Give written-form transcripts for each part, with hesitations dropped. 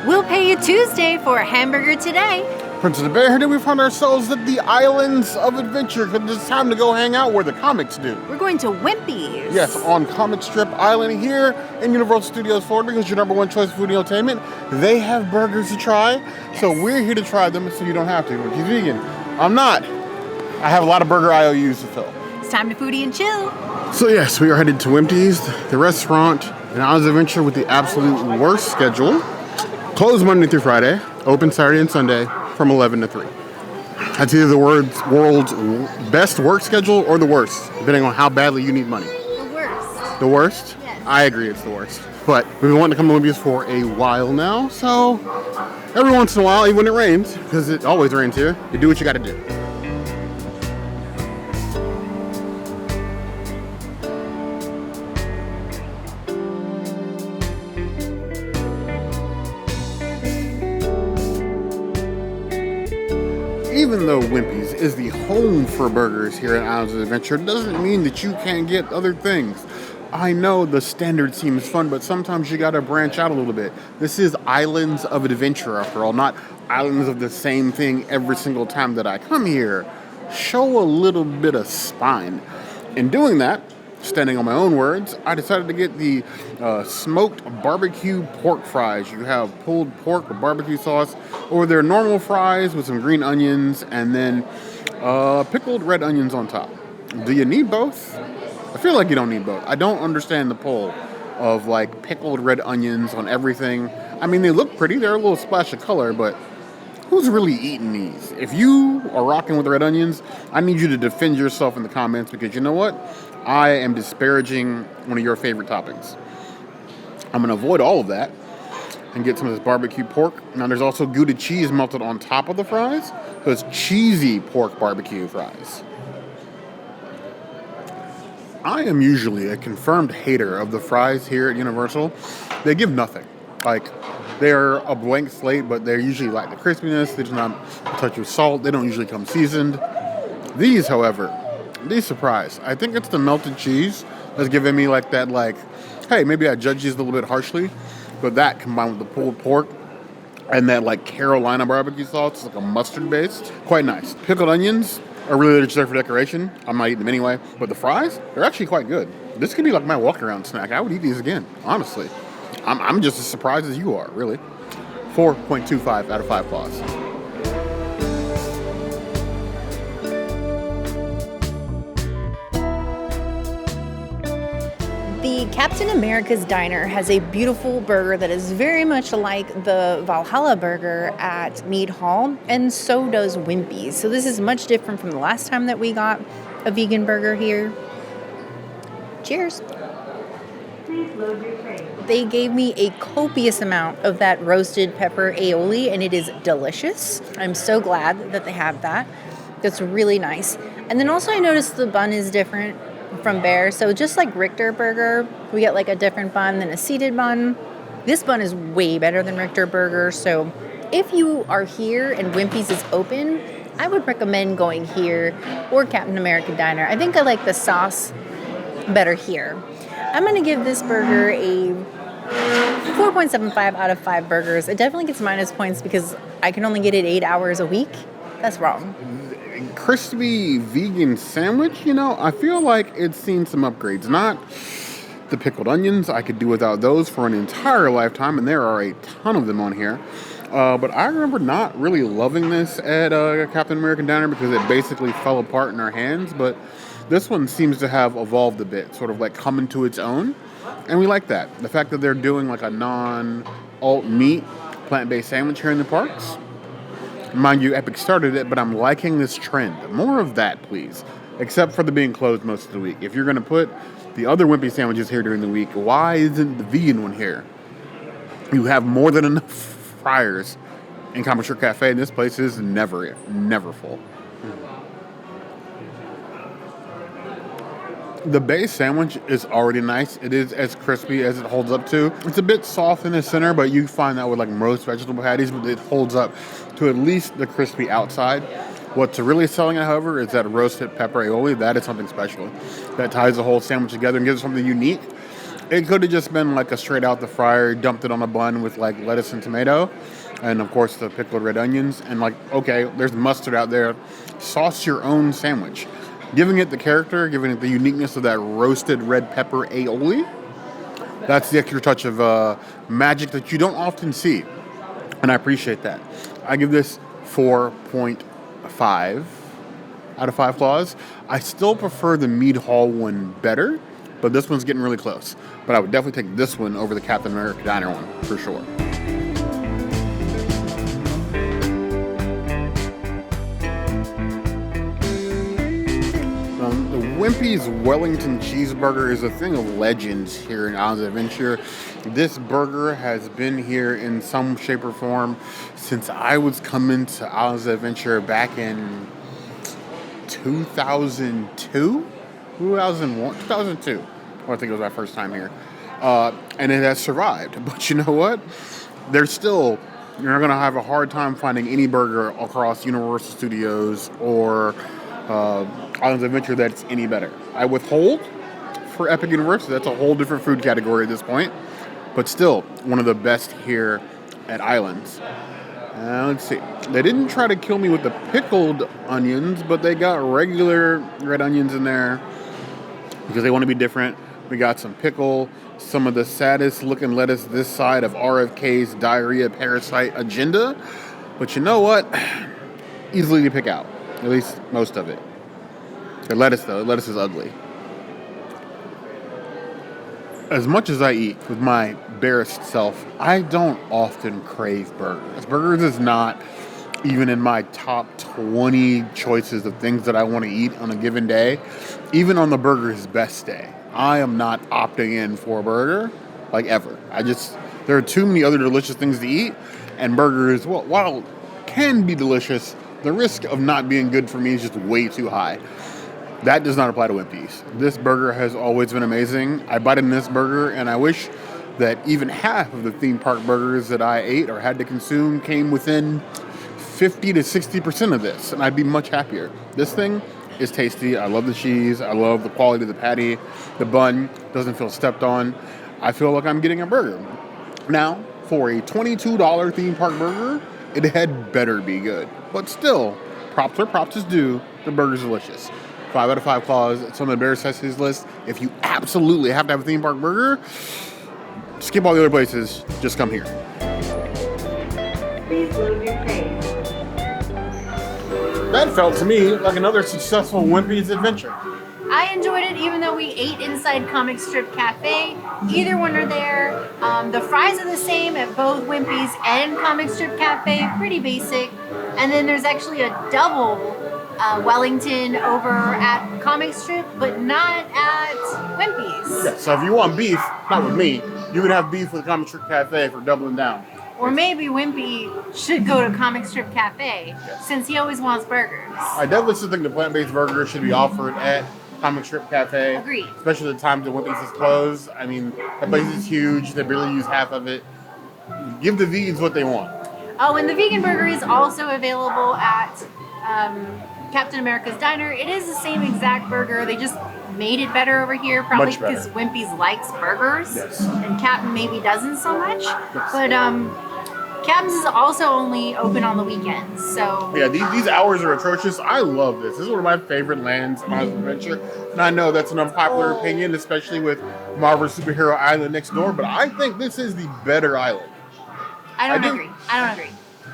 We'll pay you Tuesday for a hamburger today. Prince of the Bear, here we found ourselves at the Islands of Adventure because it's time to go hang out where the comics do. We're going to Wimpy's. Yes, on Comic Strip Island here in Universal Studios Florida, because your number one choice for foodie entertainment. They have burgers to try, so we're here to try them so you don't have to. If you're vegan, I'm not. I have a lot of burger IOUs to fill. It's time to foodie and chill. So yes, we are headed to Wimpy's, the restaurant in Islands of Adventure with the absolute worst schedule. Closed Monday through Friday, open Saturday and Sunday from 11 to 3. That's either the world's best work schedule or the worst, depending on how badly you need money. The worst. The worst? Yes. I agree it's the worst. But we've been wanting to come to Wimpy's for a while now, so every once in a while, even when it rains, because it always rains here, you do what you gotta do. Even though Wimpy's is the home for burgers here at Islands of Adventure, doesn't mean that you can't get other things. I know the standard seems fun, but sometimes you gotta branch out a little bit. This is Islands of Adventure, after all, not islands of the same thing every single time that I come here. Show a little bit of spine. In doing that, standing on my own words, I decided to get the smoked barbecue pork fries. You have pulled pork with barbecue sauce, or their normal fries with some green onions, and then pickled red onions on top. Do you need both? I feel like you don't need both. I don't understand the pull of like pickled red onions on everything. I mean, they look pretty. They're a little splash of color, but who's really eating these? If you are rocking with red onions, I need you to defend yourself in the comments, because you know what? I am disparaging one of your favorite toppings. I'm going to avoid all of that and get some of this barbecue pork. Now, there's also Gouda cheese melted on top of the fries. So it's cheesy pork barbecue fries. I am usually a confirmed hater of the fries here at Universal. They give nothing. Like, they're a blank slate, but they're usually like the crispiness. They do not touch with salt. They don't usually come seasoned. These, however, these surprise. I think it's the melted cheese that's giving me like that, like, hey, maybe I judge these a little bit harshly, but that combined with the pulled pork and that like Carolina barbecue sauce, like a mustard based, quite nice. Pickled onions are really just there for decoration. I'm not eating them anyway, but the fries, they're actually quite good. This could be like my walk around snack. I would eat these again, honestly. I'm just as surprised as you are, really. 4.25 out of 5 claws. The Captain America's Diner has a beautiful burger that is very much like the Valhalla burger at Mead Hall, and so does Wimpy's. So this is much different from the last time that we got a vegan burger here. Cheers. Please load your tray. They gave me a copious amount of that roasted pepper aïoli, and it is delicious. I'm so glad that they have that. That's really nice. And then also I noticed the bun is different from Bear. So just like Richter Burger, we get like a different bun than a seeded bun. This bun is way better than Richter Burger. So if you are here and Wimpy's is open, I would recommend going here or Captain American Diner. I think I like the sauce better here. I'm going to give this burger a 4.75 out of 5 burgers. It definitely gets minus points because I can only get it 8 hours a week. That's wrong. Crispy vegan sandwich, you know, I feel like it's seen some upgrades. Not the pickled onions. I could do without those for an entire lifetime, and there are a ton of them on here. But I remember not really loving this at Captain American Diner because it basically fell apart in our hands. But this one seems to have evolved a bit, sort of like come into its own. And we like that. The fact that they're doing like a non-alt meat plant-based sandwich here in the parks. Mind you, Epic started it, but I'm liking this trend. More of that, please. Except for the being closed most of the week. If you're going to put the other Wimpy sandwiches here during the week, why isn't the vegan one here? You have more than enough fryers in Comic Strip Cafe, and this place is never full. The base sandwich is already nice. It is as crispy as it holds up to. It's a bit soft in the center, but you find that with like most vegetable patties, but it holds up to at least the crispy outside. What's really selling it, however, is that roasted pepper aioli. That is something special. That ties the whole sandwich together and gives it something unique. It could have just been like a straight out the fryer, dumped it on a bun with like lettuce and tomato, and of course the pickled red onions. And like, okay, there's mustard out there. Sauce your own sandwich. Giving it the character, giving it the uniqueness of that roasted red pepper aïoli. That's the extra touch of magic that you don't often see. And I appreciate that. I give this 4.5 out of 5 claws. I still prefer the Mead Hall one better, but this one's getting really close. But I would definitely take this one over the Captain America Diner one, for sure. The Wimpy's Wellington Cheeseburger is a thing of legends here in Islands of Adventure. This burger has been here in some shape or form since I was coming to Islands of Adventure back in 2002? 2002. I think it was my first time here. And it has survived. But you know what? You're not going to have a hard time finding any burger across Universal Studios or Islands of Adventure that's any better. I withhold for Epic Universe. That's a whole different food category at this point. But still, one of the best here at Islands. Let's see. They didn't try to kill me with the pickled onions, but they got regular red onions in there because they want to be different. We got some pickle, some of the saddest looking lettuce this side of RFK's diarrhea parasite agenda. But you know what? Easily to pick out. At least most of it. The lettuce, though. The lettuce is ugly. As much as I eat with my embarrassed self, I don't often crave burgers. Burgers is not even in my top 20 choices of things that I want to eat on a given day. Even on the burger's best day, I am not opting in for a burger, like ever. There are too many other delicious things to eat, and burgers, well, while can be delicious, the risk of not being good for me is just way too high. That does not apply to Wimpy's. This burger has always been amazing. I bite in this burger, and I wish that even half of the theme park burgers that I ate or had to consume came within 50 to 60% of this, and I'd be much happier. This thing is tasty. I love the cheese. I love the quality of the patty. The bun doesn't feel stepped on. I feel like I'm getting a burger. Now, for a $22 theme park burger, it had better be good. But still, props where props is due. The burger's delicious. 5 out of 5 claws. It's on the Bear Necessities list. If you absolutely have to have a theme park burger, skip all the other places. Just come here. Please load your tray. That felt to me like another successful Wimpy's adventure. I enjoyed it even though we ate inside Comic Strip Cafe. Either one are there. The fries are the same at both Wimpy's and Comic Strip Cafe. Pretty basic. And then there's actually a double Wellington over at Comic Strip, but not at Wimpy's. Yeah, so if you want beef, not with me, you would have beef with Comic Strip Cafe for doubling down. Or maybe Wimpy should go to Comic Strip Cafe since he always wants burgers. I definitely still think the plant-based burger should be offered at Comic Strip Cafe. Agreed. Especially the time the Wimpy's is closed. I mean, that place is huge. They barely use half of it. Give the vegans what they want. Oh, and the vegan burger is also available at Captain America's Diner. It is the same exact burger. They just made it better over here, probably Much better. because Wimpy's likes burgers. Yes. And Captain maybe doesn't so much. Yes. But Captain's is also only open on the weekends. So Yeah, these hours are atrocious. I love this. This is one of my favorite lands in Islands of Adventure. And I know that's an unpopular opinion, especially with Marvel Superhero Island next door, but I think this is the better island. I don't I do. agree. I don't agree.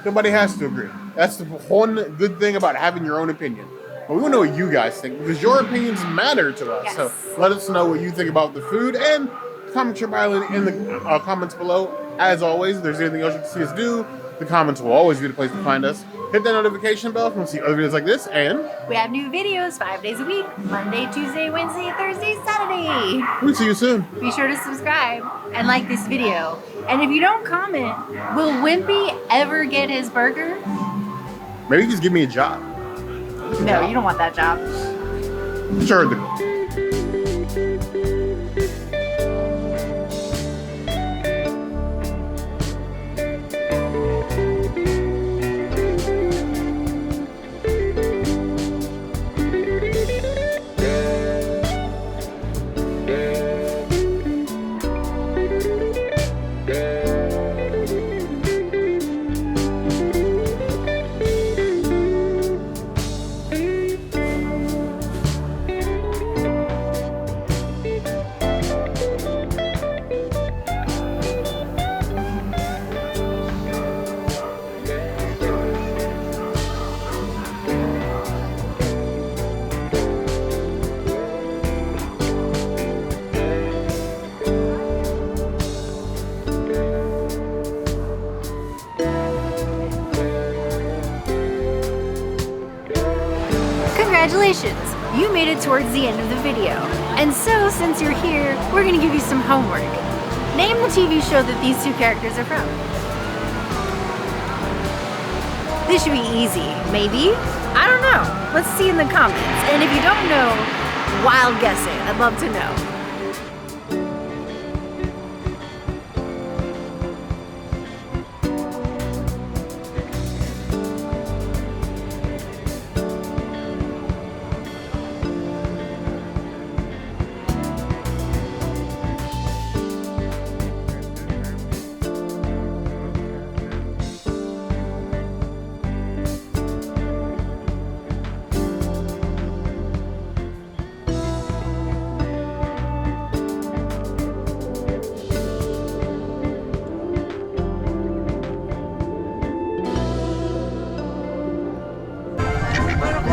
Nobody has to agree. That's the one good thing about having your own opinion. But we want to know what you guys think, because your opinions matter to us. Yes. So let us know what you think about the food, and Comic Strip Island in the comments below. As always, if there's anything else you can see us do, the comments will always be the place to find us. Hit that notification bell if you want to see other videos like this, and We have new videos 5 days a week. Monday, Tuesday, Wednesday, Thursday, Saturday. we'll see you soon. Be sure to subscribe and like this video. And if you don't comment, will Wimpy ever get his burger? Maybe just give me a job. No, you don't want that job. Sure. Congratulations, you made it towards the end of the video. And so, since you're here, we're gonna give you some homework. Name the TV show that these two characters are from. This should be easy, maybe? I don't know. Let's see in the comments. And if you don't know, wild guessing, I'd love to know.